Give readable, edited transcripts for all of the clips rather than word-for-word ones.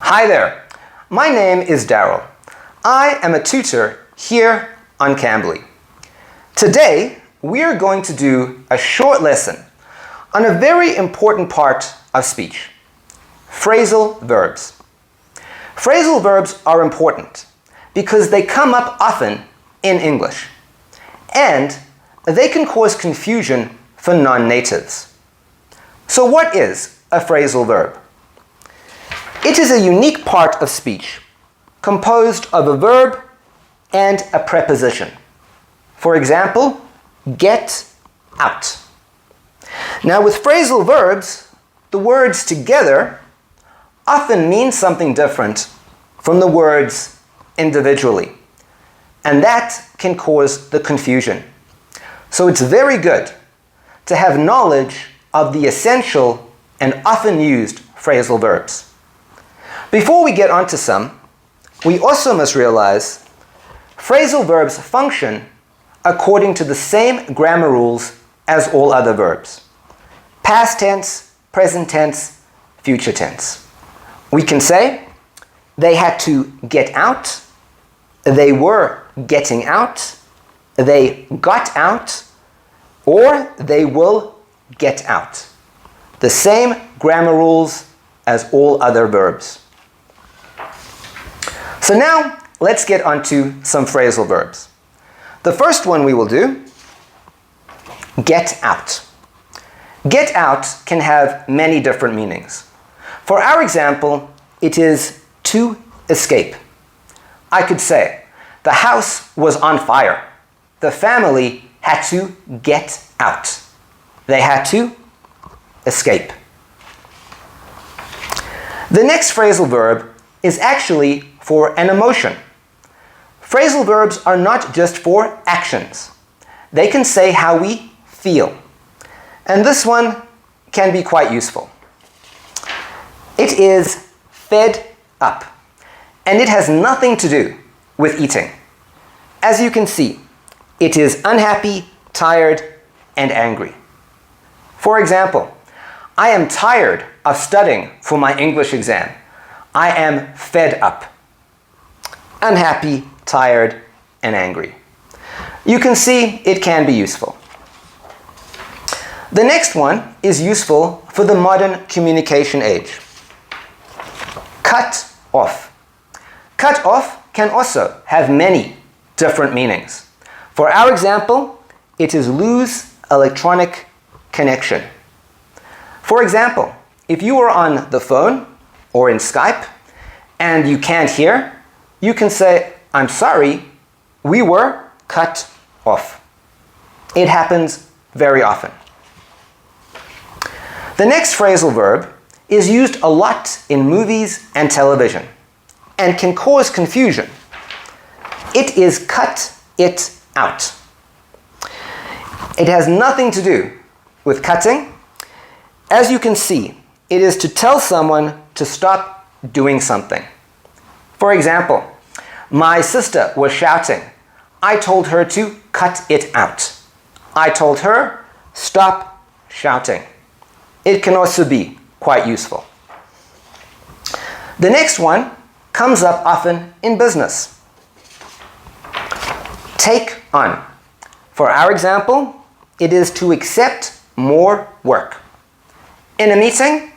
Hi there, my name is Daryl. I am a tutor here on Cambly. Today, we are going to do a short lesson on a very important part of speech, phrasal verbs. Phrasal verbs are important because they come up often in English, and they can cause confusion for non-natives. So what is a phrasal verb? It is a unique part of speech composed of a verb and a preposition. For example, get out. Now with phrasal verbs, the words together often mean something different from the words individually, and that can cause the confusion. So it's very good to have knowledge of the essential and often used phrasal verbs. Before we get onto some, we also must realize phrasal verbs function according to the same grammar rules as all other verbs. Past tense, present tense, future tense. We can say, they had to get out, they were getting out, they got out, or they will get out. The same grammar rules as all other verbs. So now, let's get onto some phrasal verbs. The first one we will do, get out. Get out can have many different meanings. For our example, it is to escape. I could say, the house was on fire. The family had to get out. They had to escape. The next phrasal verb is actually for an emotion. Phrasal verbs are not just for actions. They can say how we feel. And this one can be quite useful. It is fed up. And it has nothing to do with eating. As you can see, it is unhappy, tired, and angry. For example, I am tired of studying for my English exam. I am fed up. Unhappy, tired, and angry. You can see it can be useful. The next one is useful for the modern communication age. Cut off. Cut off can also have many different meanings. For our example, it is lose electronic connection. For example, if you are on the phone or in Skype and you can't hear, you can say, I'm sorry, we were cut off. It happens very often. The next phrasal verb is used a lot in movies and television and can cause confusion. It is cut it out. It has nothing to do with cutting. As you can see, it is to tell someone to stop doing something. For example, my sister was shouting. I told her to cut it out. I told her, stop shouting. It can also be quite useful. The next one comes up often in business. Take on. For our example, it is to accept more work. In a meeting,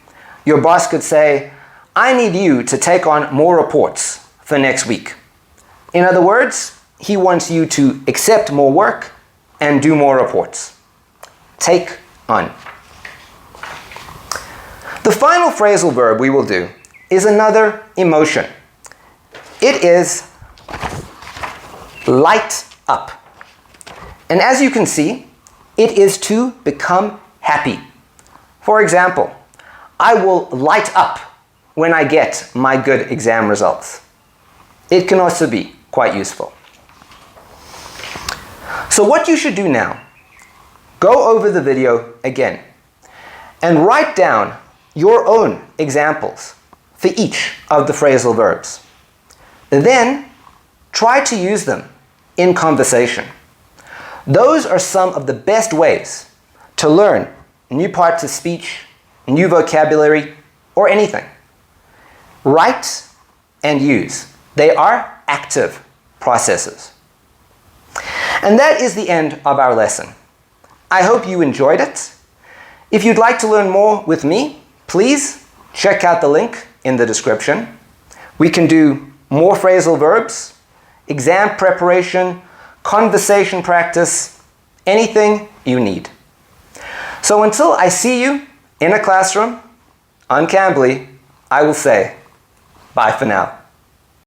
your boss could say, I need you to take on more reports for next week. In other words, he wants you to accept more work and do more reports. Take on. The final phrasal verb we will do is another emotion. It is light up. And as you can see, it is to become happy. For example, I will light up when I get my good exam results. It can also be quite useful. So what you should do now, go over the video again and write down your own examples for each of the phrasal verbs. Then try to use them in conversation. Those are some of the best ways to learn new parts of speech, new vocabulary, or anything. write, and use. They are active processes. And that is the end of our lesson. I hope you enjoyed it. If you'd like to learn more with me, please check out the link in the description. We can do more phrasal verbs, exam preparation, conversation practice, anything you need. So until I see you in a classroom on Cambly, I will say bye for now.